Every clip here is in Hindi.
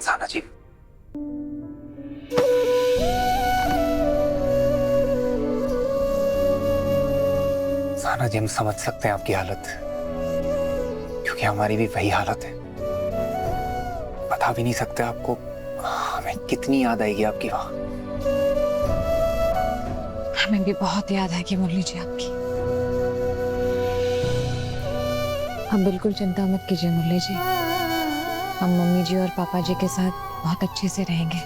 साना जी, साना जी हम समझ सकते हैं आपकी हालत, क्योंकि हमारी भी वही हालत है। बता भी नहीं सकते आपको हमें कितनी याद आएगी आपकी वहां। हमें भी बहुत याद आएगी मुरली जी आपकी। आप बिल्कुल चिंता मत कीजिए मुरली जी, हम मम्मी जी और पापा जी के साथ बहुत अच्छे से रहेंगे।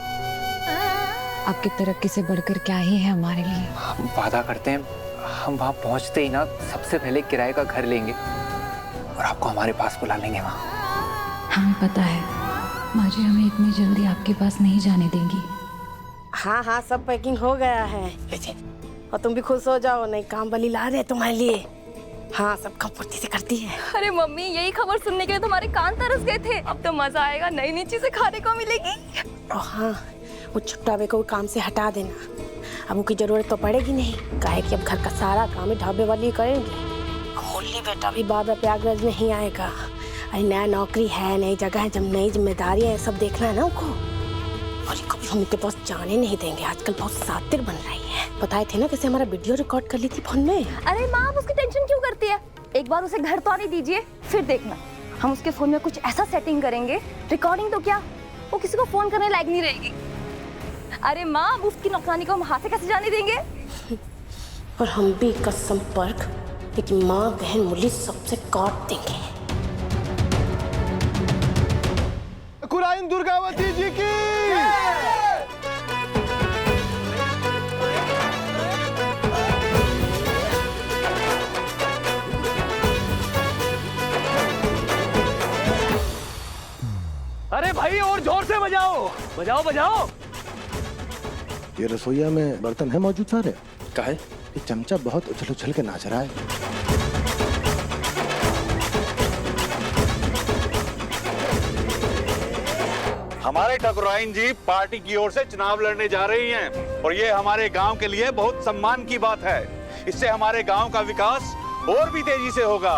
आपकी तरक्की से बढ़कर क्या ही है हमारे लिए। हम वादा करते हैं, हम वहां पहुंचते ही ना सबसे पहले किराए का घर लेंगे और आपको हमारे पास बुला लेंगे वहां। हमें पता है माँ जी हमें इतनी जल्दी आपके पास नहीं जाने देंगी। हाँ हाँ, सब पैकिंग हो गया है। और तुम भी खुश हो जाओ, नई काम वाली ला रहे तुम्हारे लिए। हाँ, सब काम फुर्ती से करती है। अरे मम्मी, यही खबर सुनने के लिए तुम्हारे कान तरस गए थे। अब तो मजा आएगा, नई नई चीजें खाने को मिलेगी। और हाँ, वो छुट्टावे को काम से हटा देना, अब उनकी जरूरत तो पड़ेगी नहीं। काहे कि अब घर का सारा काम ही ढाबे वाली करेंगी। मुरली बेटा भी बाबा प्रयागराज नहीं आएगा। अरे नया नौकरी है, नई जगह है, जब नई जिम्मेदारी है, सब देखना है ना उनको। और इनको भी हम इनके पास जाने नहीं देंगे। आजकल बहुत सातिर बन रही है। बताए थे ना कैसे हमारा वीडियो रिकॉर्ड कर ली थी फोन में। अरे माँ, आप उसकी टेंशन क्यों करती है? एक बार उसे घर तो आने दीजिए, फिर देखना हम उसके फोन में कुछ ऐसा सेटिंग करेंगे, रिकॉर्डिंग तो क्या, वो किसी को फोन करने लायक नहीं रहेगी। अरे माँ, अब उसकी नौकरानी को हम हाथ से कैसे जाने देंगे? और हम भी इसका संपर्क एक माँ बहन मुरली सबसे काट देंगे। कुराइन दुर्गावती जी की। अरे भाई, और जोर से बजाओ बजाओ बजाओ। ये रसोईया में बर्तन है मौजूद सारे? काहे? ये चमचा बहुत उछल उछल के नाच रहा है। हमारे ठकुराइन जी पार्टी की ओर से चुनाव लड़ने जा रही हैं और ये हमारे गांव के लिए बहुत सम्मान की बात है। इससे हमारे गांव का विकास और भी तेजी से होगा।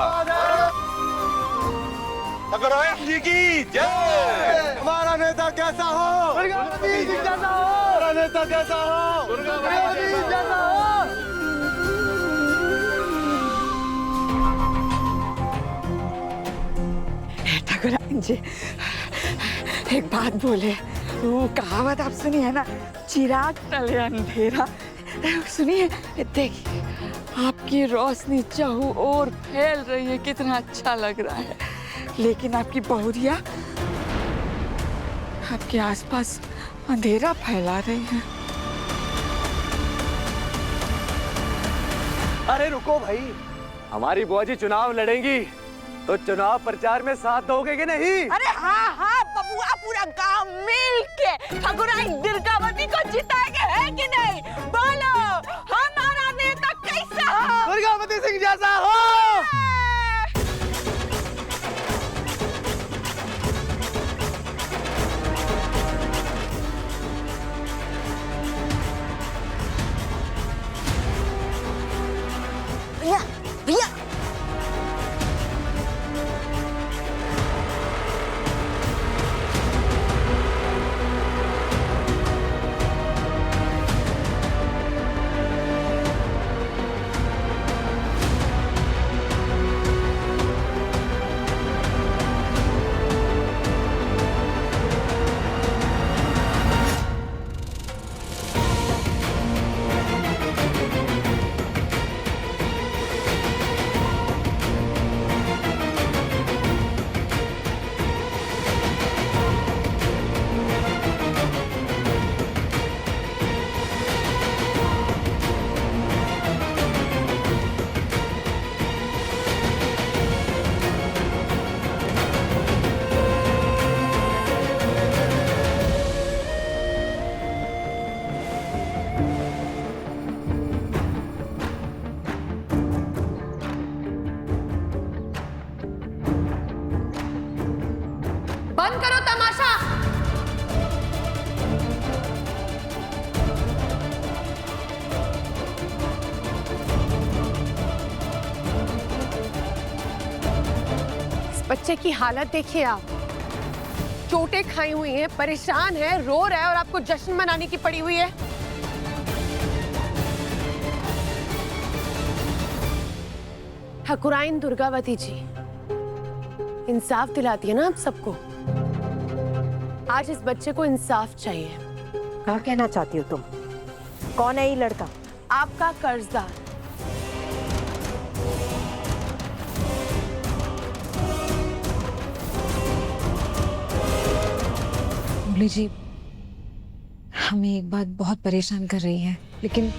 ठकुराइन जी की जय। हमारा नेता कैसा हो? दुर्गावती जी जैसा हो। हमारा नेता कैसा हो? दुर्गावती जी जैसा हो। ठकुराइन जी, एक बात बोले, वो कहावत आप सुनी है ना, चिराग तले अंधेरा। सुनिए, देखिए आपकी रोशनी चाहू और फैल रही है, कितना अच्छा लग रहा है। लेकिन आपकी बहुरिया आपके आसपास अंधेरा फैला रही है। अरे रुको भाई, हमारी बुआ जी चुनाव लड़ेंगी तो चुनाव प्रचार में साथ दोगे कि नहीं? अरे हाँ हाँ बबुआ, पूरा गांव मिल के ठकुराइन दुर्गावती को जिताएंगे, है कि नहीं? बोलो, हमारा नेता कैसा हो? दुर्गावती सिंह जैसा हो। भैया भैया, बंद करो तमाशा। इस बच्चे की हालत देखिए आप, चोटें खाई हुई हैं, परेशान है, रो रहा है और आपको जश्न मनाने की पड़ी हुई है। ठाकुराइन दुर्गावती जी, इंसाफ दिलाती है ना आप सबको। आज इस बच्चे को इंसाफ चाहिए। क्या कहना चाहती हो तुम? कौन है ये लड़का? आपका कर्जदार। मुरली जी, हमें एक बात बहुत परेशान कर रही है, लेकिन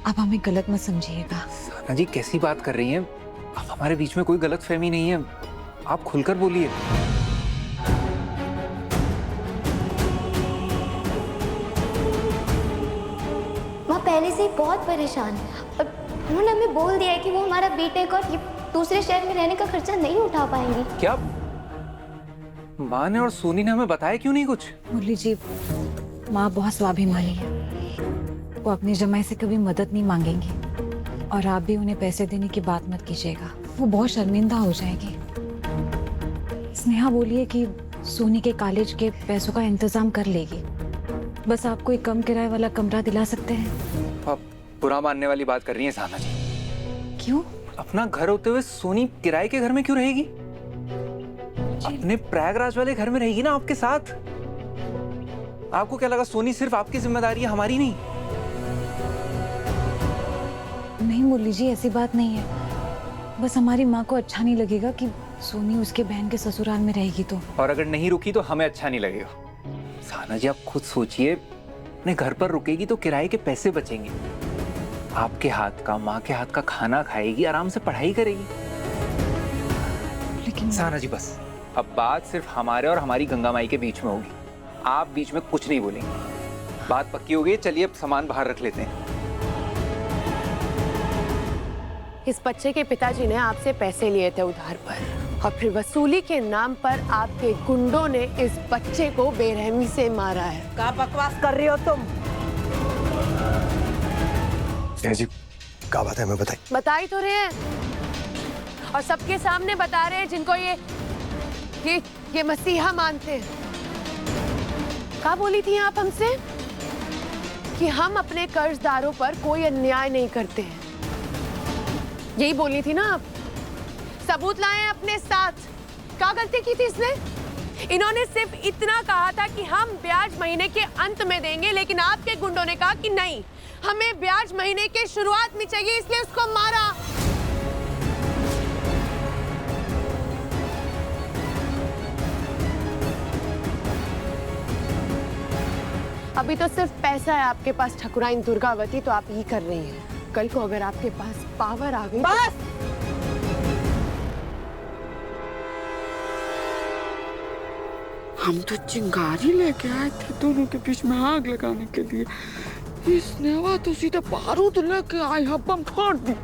आप हमें गलत मत समझिएगा। साना जी कैसी बात कर रही हैं? अब हमारे बीच में कोई गलतफहमी नहीं है, आप खुलकर बोलिए। माँ पहले से ही बहुत परेशान है और उन्होंने हमें बोल दिया है कि वो हमारा बीटेक और ये दूसरे शहर में रहने का खर्चा नहीं उठा पाएंगी। क्या माँ ने और सोनी ने हमें बताया क्यों नहीं कुछ? मुरली जी, माँ बहुत स्वाभिमानी है, वो अपनी जमाई से कभी मदद नहीं मांगेंगी और आप भी उन्हें पैसे देने की बात मत कीजिएगा, वो बहुत शर्मिंदा हो जाएगी। स्नेहा बोलिए कि सोनी के कॉलेज के पैसों का इंतजाम कर लेगी, बस आपको एक कम किराए वाला कमरा दिला सकते हैं। आप बुरा मानने वाली बात कर रही हैं साना जी। क्यों? अपना घर होते हुए सोनी किराए के घर में क्यों रहेगी? अपने प्रयागराज वाले घर में रहेगी ना आपके साथ। आपको क्या लगा सोनी सिर्फ आपकी जिम्मेदारी है, हमारी नहीं? नहीं मुरली जी, ऐसी बात नहीं है, बस हमारी माँ को अच्छा नहीं लगेगा कि सोनी उसके बहन के ससुराल में रहेगी तो। और अगर नहीं रुकी तो हमें अच्छा नहीं लगेगा। साना जी आप खुद सोचिए, अपने घर पर रुकेगी तो किराए के पैसे बचेंगे, आपके हाथ का, माँ के हाथ का खाना खाएगी, आराम से पढ़ाई करेगी। लेकिन साना जी बस, अब बात सिर्फ हमारे और हमारी गंगा माई के बीच में होगी, आप बीच में कुछ नहीं बोलेंगे। बात पक्की हो गई, चलिए अब सामान बाहर रख लेते हैं। इस बच्चे के पिताजी ने आपसे पैसे लिए थे उधार पर और फिर वसूली के नाम पर आपके गुंडों ने इस बच्चे को बेरहमी से मारा है। क्या बकवास कर रही हो तुम? जी क्या बात है, हमें बताइए। बता ही तो रहे हैं और सबके सामने बता रहे हैं, जिनको ये मसीहा मानते हैं। क्या बोली थी आप हमसे? कि हम अपने कर्जदारों पर कोई अन्याय नहीं करते हैं, यही बोली थी ना आप? सबूत लाए अपने साथ। क्या गलती की थी इसने? इन्होंने सिर्फ इतना कहा था कि हम ब्याज महीने के अंत में देंगे, लेकिन आपके गुंडों ने कहा कि नहीं, हमें ब्याज महीने के शुरुआत में चाहिए, इसलिए उसको मारा। अभी तो सिर्फ पैसा है आपके पास ठाकुराइन दुर्गावती, तो आप ये कर रही हैं। कल को अगर आपके पास पावर आ गई, बस हम तो चिंगारी लेके आए थे दोनों के बीच में आग लगाने के लिए, इसने तो सीधा बारूद लेके आई, बम फोड़ दी।